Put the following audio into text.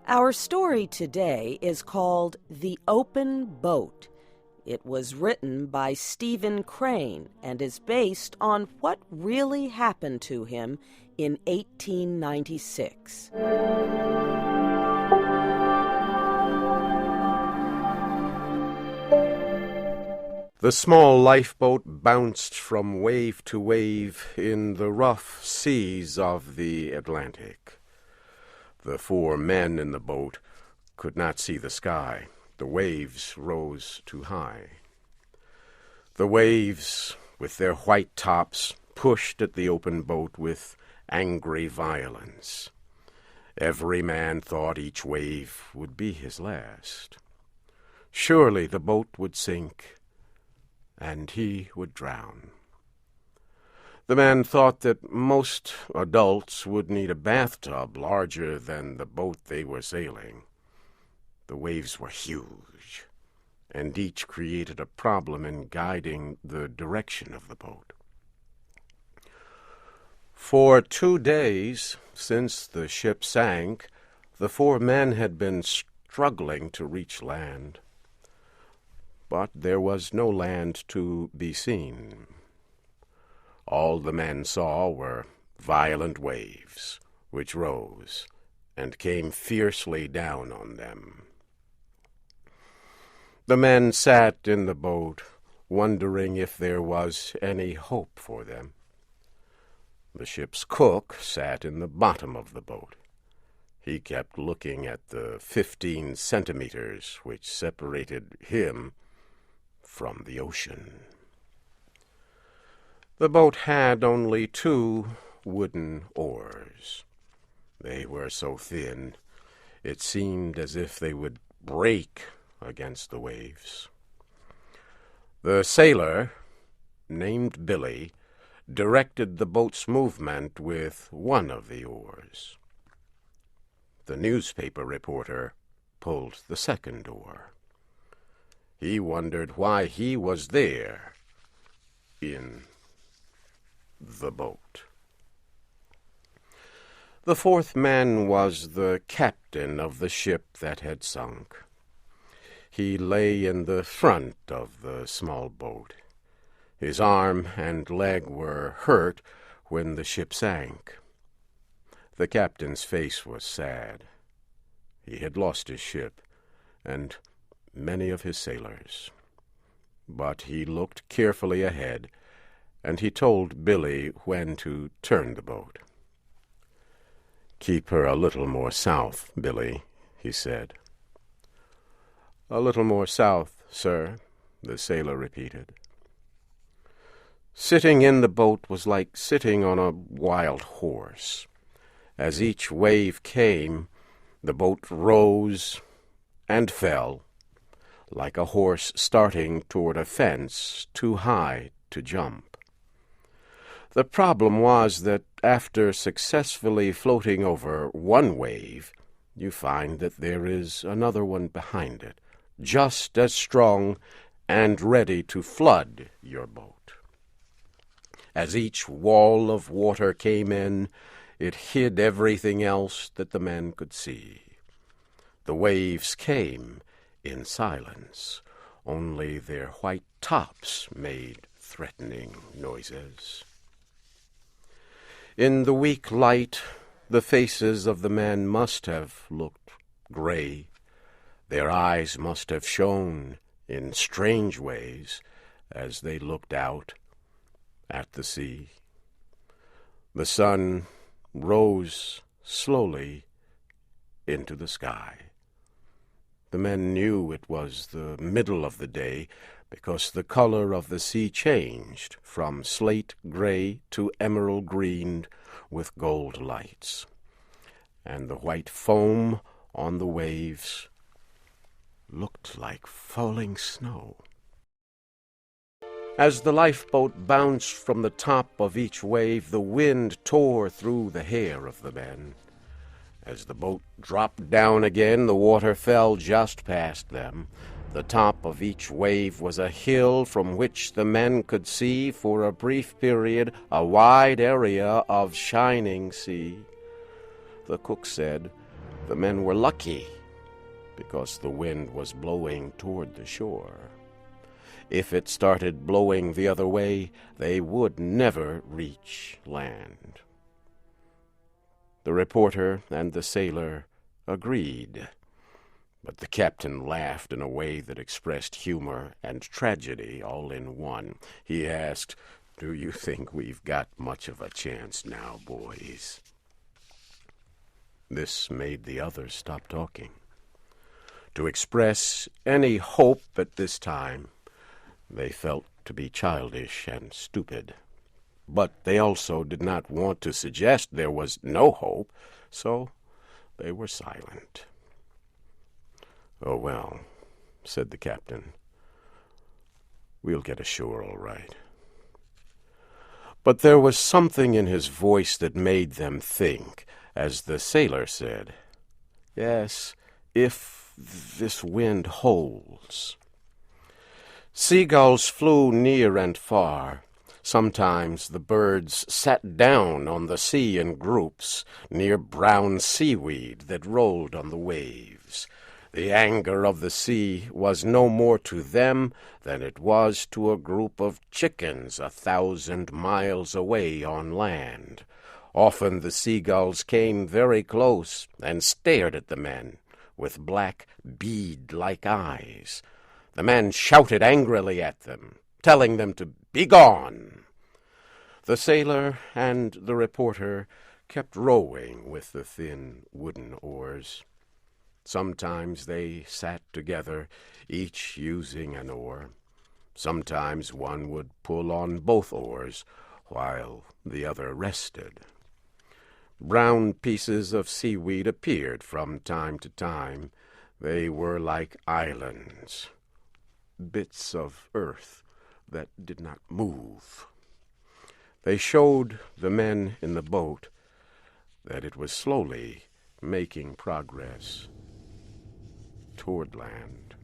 Our story today is called The Open Boat. It was written by Stephen Crane and is based on what really happened to him in 1896. The small lifeboat bounced from wave to wave in the rough seas of the Atlantic. The 4 men in the boat could not see the sky. The waves rose too high. The waves, with their white tops, pushed at the open boat with angry violence. Every man thought each wave would be his last. Surely the boat would sink, and he would drown. The man thought that most adults would need a bathtub larger than the boat they were sailing. The waves were huge, and each created a problem in guiding the direction of the boat. For 2 days, since the ship sank, the 4 men had been struggling to reach land. But there was no land to be seen. All the men saw were violent waves, which rose and came fiercely down on them. The men sat in the boat, wondering if there was any hope for them. The ship's cook sat in the bottom of the boat. He kept looking at the 15 centimeters which separated him from the ocean. The boat had only 2 wooden oars. They were so thin, it seemed as if they would break against the waves. The sailor, named Billy, directed the boat's movement with one of the oars. The newspaper reporter pulled the second oar. He wondered why he was there in the boat. The 4th man was the captain of the ship that had sunk. He lay in the front of the small boat. His arm and leg were hurt when the ship sank. The captain's face was sad. He had lost his ship and many of his sailors. But he looked carefully ahead, and he told Billy when to turn the boat. "Keep her a little more south, Billy," he said. "A little more south, sir," the sailor repeated. Sitting in the boat was like sitting on a wild horse. As each wave came, the boat rose and fell, like a horse starting toward a fence too high to jump. The problem was that after successfully floating over one wave, you find that there is another one behind it, just as strong and ready to flood your boat. As each wall of water came in, it hid everything else that the men could see. The waves came in silence. Only their white tops made threatening noises. In the weak light, the faces of the men must have looked gray. Their eyes must have shone in strange ways as they looked out at the sea. The sun rose slowly into the sky. The men knew it was the middle of the day because the color of the sea changed from slate gray to emerald green with gold lights, and the white foam on the waves looked like falling snow. As the lifeboat bounced from the top of each wave, the wind tore through the hair of the men. As the boat dropped down again, the water fell just past them. The top of each wave was a hill from which the men could see for a brief period a wide area of shining sea. The cook said, The men were lucky, because the wind was blowing toward the shore. If it started blowing the other way, they would never reach land. The reporter and the sailor agreed, but the captain laughed in a way that expressed humor and tragedy all in one. He asked, "Do you think we've got much of a chance now, boys?" This made the others stop talking. To express any hope at this time, they felt to be childish and stupid. But they also did not want to suggest there was no hope, so they were silent. "Oh, well," said the captain, "we'll get ashore all right." But there was something in his voice that made them think, as the sailor said, "Yes, if this wind holds." Seagulls flew near and far. Sometimes the birds sat down on the sea in groups near brown seaweed that rolled on the waves. The anger of the sea was no more to them than it was to a group of chickens 1,000 miles away on land. Often the seagulls came very close and stared at the men with black bead-like eyes. The men shouted angrily at them, telling them to be gone. The sailor and the reporter kept rowing with the thin wooden oars. Sometimes they sat together, each using an oar. Sometimes one would pull on both oars, while the other rested. Brown pieces of seaweed appeared from time to time. They were like islands, bits of earth that did not move. They showed the men in the boat that it was slowly making progress toward land.